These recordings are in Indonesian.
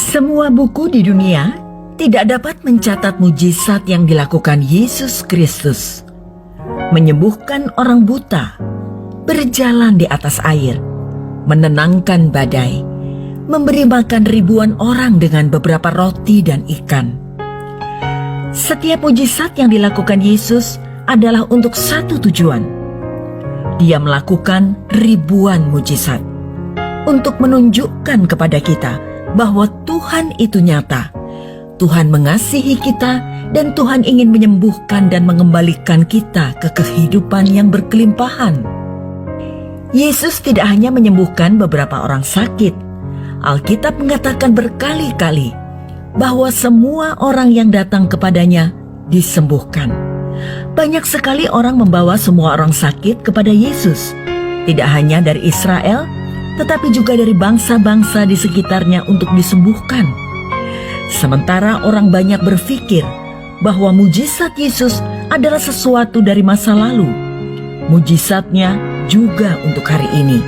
Semua buku di dunia tidak dapat mencatat mujizat yang dilakukan Yesus Kristus. Menyembuhkan orang buta, berjalan di atas air, menenangkan badai, memberi makan ribuan orang dengan beberapa roti dan ikan. Setiap mujizat yang dilakukan Yesus adalah untuk satu tujuan. Dia melakukan ribuan mujizat untuk menunjukkan kepada kita bahwa Tuhan itu nyata. Tuhan mengasihi kita dan Tuhan ingin menyembuhkan dan mengembalikan kita ke kehidupan yang berkelimpahan. Yesus tidak hanya menyembuhkan beberapa orang sakit. Alkitab mengatakan berkali-kali bahwa semua orang yang datang kepadanya disembuhkan. Banyak sekali orang membawa semua orang sakit kepada Yesus, tidak hanya dari Israel, tetapi juga dari bangsa-bangsa di sekitarnya untuk disembuhkan. Sementara orang banyak berpikir bahwa mujizat Yesus adalah sesuatu dari masa lalu, mujizatnya juga untuk hari ini.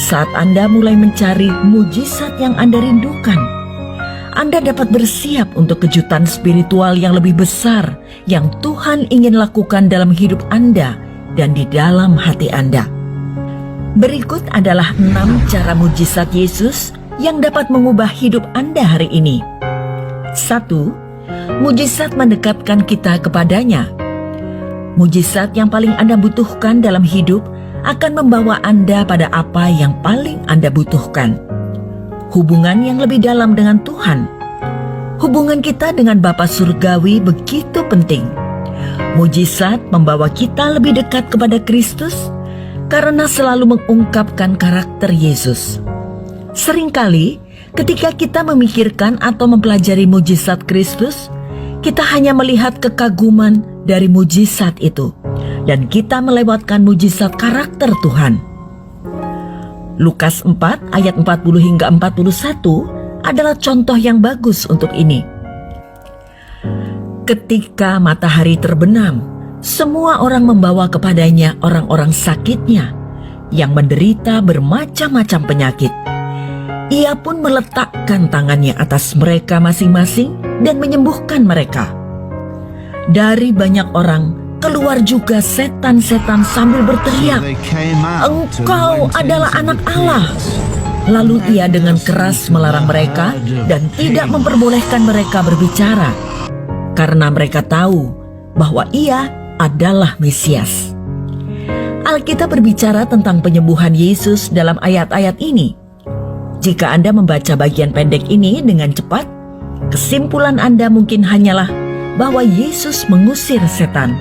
Saat Anda mulai mencari mujizat yang Anda rindukan, Anda dapat bersiap untuk kejutan spiritual yang lebih besar yang Tuhan ingin lakukan dalam hidup Anda dan di dalam hati Anda. Berikut adalah 6 cara mujizat Yesus yang dapat mengubah hidup Anda hari ini. 1. Mujizat mendekatkan kita kepadanya. Mujizat yang paling Anda butuhkan dalam hidup akan membawa Anda pada apa yang paling Anda butuhkan. Hubungan yang lebih dalam dengan Tuhan. Hubungan kita dengan Bapa Surgawi begitu penting. Mujizat membawa kita lebih dekat kepada Kristus karena selalu mengungkapkan karakter Yesus. Seringkali ketika kita memikirkan atau mempelajari mujizat Kristus, kita hanya melihat kekaguman dari mujizat itu, dan kita melewatkan mujizat karakter Tuhan. Lukas 4 ayat 40 hingga 41 adalah contoh yang bagus untuk ini. Ketika matahari terbenam, semua orang membawa kepadanya orang-orang sakitnya yang menderita bermacam-macam penyakit. Ia pun meletakkan tangannya atas mereka masing-masing dan menyembuhkan mereka. Dari banyak orang keluar juga setan-setan sambil berteriak, "Engkau adalah anak Allah." Lalu ia dengan keras melarang mereka dan tidak memperbolehkan mereka berbicara, karena mereka tahu bahwa ia adalah Mesias. Alkitab berbicara tentang penyembuhan Yesus dalam ayat-ayat ini. Jika Anda membaca bagian pendek ini dengan cepat, kesimpulan Anda mungkin hanyalah bahwa Yesus mengusir setan.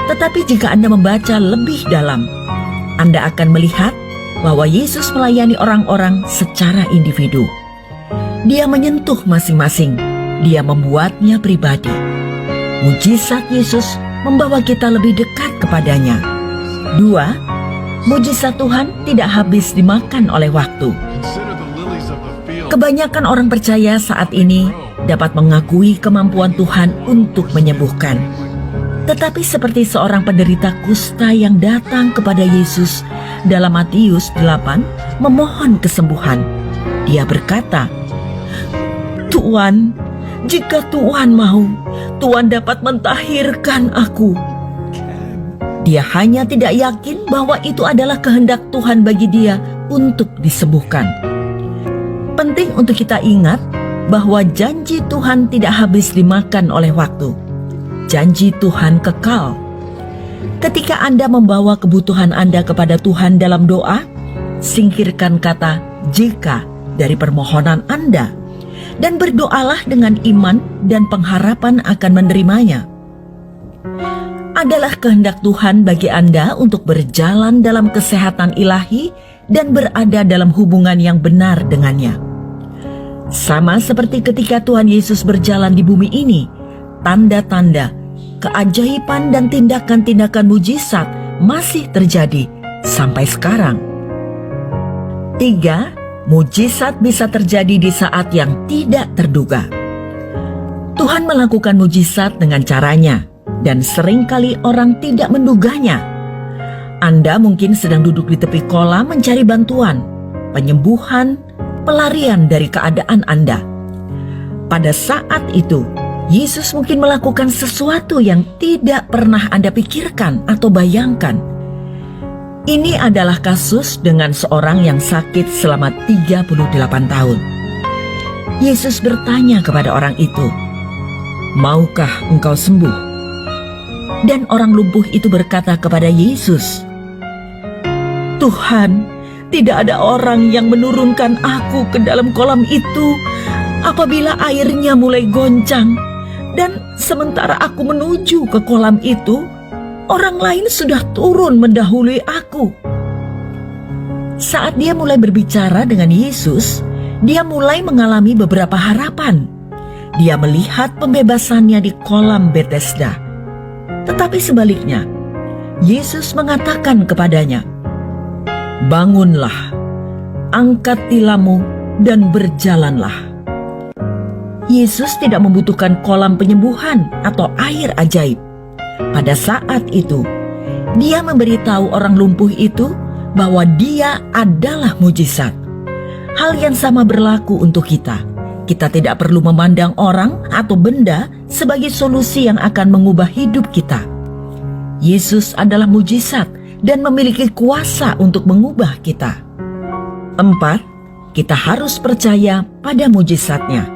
Tetapi jika Anda membaca lebih dalam, Anda akan melihat bahwa Yesus melayani orang-orang secara individu. Dia menyentuh masing-masing, dia membuatnya pribadi. Mujizat Yesus membawa kita lebih dekat kepadanya. 2. Mujizat Tuhan tidak habis dimakan oleh waktu. Kebanyakan orang percaya saat ini dapat mengakui kemampuan Tuhan untuk menyembuhkan. Tetapi seperti seorang penderita kusta yang datang kepada Yesus dalam Matius 8 memohon kesembuhan. Dia berkata, "Tuan, jika Tuan mau, Tuan dapat mentahirkan aku." Dia hanya tidak yakin bahwa itu adalah kehendak Tuhan bagi dia untuk disembuhkan. Penting untuk kita ingat bahwa janji Tuhan tidak habis dimakan oleh waktu. Janji Tuhan kekal. Ketika Anda membawa kebutuhan Anda kepada Tuhan dalam doa, singkirkan kata "jika" dari permohonan Anda dan berdoalah dengan iman dan pengharapan akan menerimanya. Adalah kehendak Tuhan bagi Anda untuk berjalan dalam kesehatan ilahi dan berada dalam hubungan yang benar dengannya. Sama seperti ketika Tuhan Yesus berjalan di bumi ini, tanda-tanda, keajaiban dan tindakan-tindakan mujizat masih terjadi sampai sekarang. 3. Mujizat bisa terjadi di saat yang tidak terduga. Tuhan melakukan mujizat dengan caranya, dan seringkali orang tidak menduganya. Anda mungkin sedang duduk di tepi kolam mencari bantuan, penyembuhan, pelarian dari keadaan Anda. Pada saat itu, Yesus mungkin melakukan sesuatu yang tidak pernah Anda pikirkan atau bayangkan. Ini adalah kasus dengan seorang yang sakit selama 38 tahun. Yesus bertanya kepada orang itu, "Maukah engkau sembuh?" Dan orang lumpuh itu berkata kepada Yesus, "Tuhan, tidak ada orang yang menurunkan aku ke dalam kolam itu apabila airnya mulai goncang. Dan sementara aku menuju ke kolam itu, orang lain sudah turun mendahului aku." Saat dia mulai berbicara dengan Yesus, dia mulai mengalami beberapa harapan. Dia melihat pembebasannya di kolam Bethesda. Tetapi sebaliknya, Yesus mengatakan kepadanya, "Bangunlah, angkat tilammu dan berjalanlah." Yesus tidak membutuhkan kolam penyembuhan atau air ajaib. Pada saat itu, dia memberitahu orang lumpuh itu bahwa dia adalah mujizat. Hal yang sama berlaku untuk kita. Kita tidak perlu memandang orang atau benda sebagai solusi yang akan mengubah hidup kita. Yesus adalah mujizat dan memiliki kuasa untuk mengubah kita. 4. Kita harus percaya pada mujizatnya.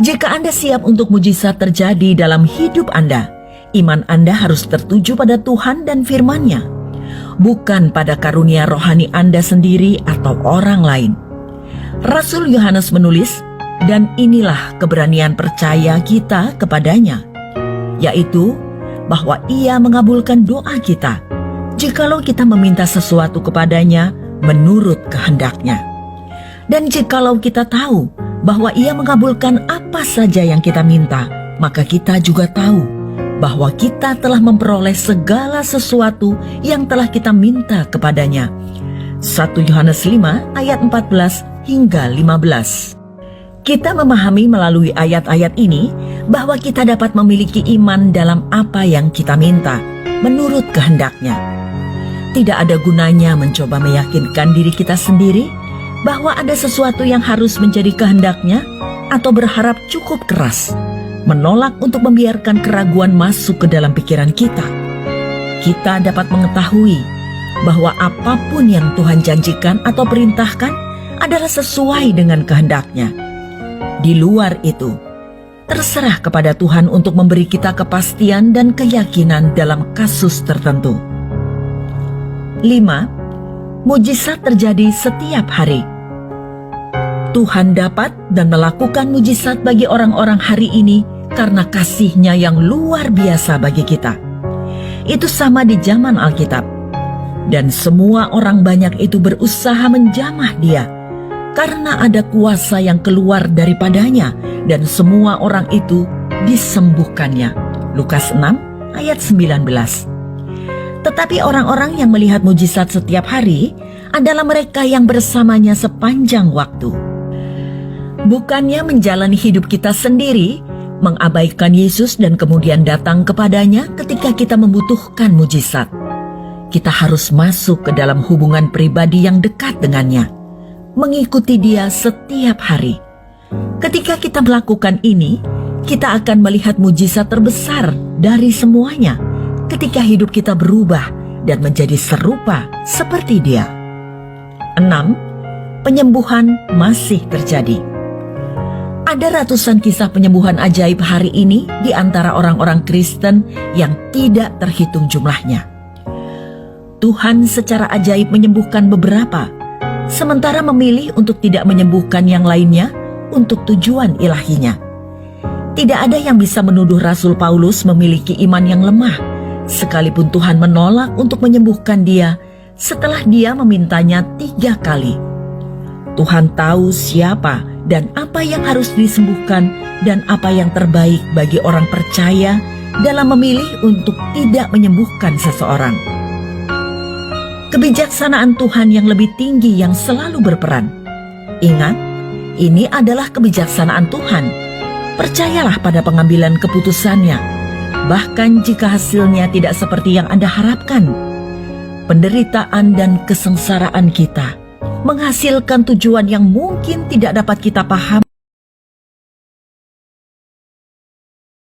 Jika Anda siap untuk mujizat terjadi dalam hidup Anda, iman Anda harus tertuju pada Tuhan dan firman-Nya, bukan pada karunia rohani Anda sendiri atau orang lain. Rasul Yohanes menulis, dan inilah keberanian percaya kita kepadanya, yaitu bahwa Ia mengabulkan doa kita, jikalau kita meminta sesuatu kepadanya menurut kehendak-Nya. Dan jikalau kita tahu bahwa Ia mengabulkan apa saja yang kita minta, maka kita juga tahu bahwa kita telah memperoleh segala sesuatu yang telah kita minta kepadanya. 1 Yohanes 5 ayat 14 hingga 15. Kita memahami melalui ayat-ayat ini bahwa kita dapat memiliki iman dalam apa yang kita minta menurut kehendak-Nya. Tidak ada gunanya mencoba meyakinkan diri kita sendiri bahwa ada sesuatu yang harus menjadi kehendak-Nya atau berharap cukup keras, menolak untuk membiarkan keraguan masuk ke dalam pikiran kita. Kita dapat mengetahui bahwa apapun yang Tuhan janjikan atau perintahkan adalah sesuai dengan kehendak-Nya. Di luar itu, terserah kepada Tuhan untuk memberi kita kepastian dan keyakinan dalam kasus tertentu. 5. Mujizat terjadi setiap hari. Tuhan dapat dan melakukan mujizat bagi orang-orang hari ini karena kasih-Nya yang luar biasa bagi kita. Itu sama di zaman Alkitab. Dan semua orang banyak itu berusaha menjamah Dia, karena ada kuasa yang keluar daripadanya, dan semua orang itu disembuhkannya. Lukas 6 ayat 19. Tetapi orang-orang yang melihat mujizat setiap hari adalah mereka yang bersamanya sepanjang waktu. Bukannya menjalani hidup kita sendiri, mengabaikan Yesus dan kemudian datang kepadanya ketika kita membutuhkan mujizat. Kita harus masuk ke dalam hubungan pribadi yang dekat dengannya, mengikuti Dia setiap hari. Ketika kita melakukan ini, kita akan melihat mujizat terbesar dari semuanya ketika hidup kita berubah dan menjadi serupa seperti Dia. 6. Penyembuhan masih terjadi. Ada ratusan kisah penyembuhan ajaib hari ini di antara orang-orang Kristen yang tidak terhitung jumlahnya. Tuhan secara ajaib menyembuhkan beberapa, sementara memilih untuk tidak menyembuhkan yang lainnya untuk tujuan ilahinya. Tidak ada yang bisa menuduh Rasul Paulus memiliki iman yang lemah, sekalipun Tuhan menolak untuk menyembuhkan dia setelah dia memintanya 3 kali. Tuhan tahu siapa dan apa yang harus disembuhkan dan apa yang terbaik bagi orang percaya dalam memilih untuk tidak menyembuhkan seseorang. Kebijaksanaan Tuhan yang lebih tinggi yang selalu berperan. Ingat, ini adalah kebijaksanaan Tuhan. Percayalah pada pengambilan keputusannya, bahkan jika hasilnya tidak seperti yang Anda harapkan. Penderitaan dan kesengsaraan kita, menghasilkan tujuan yang mungkin tidak dapat kita pahami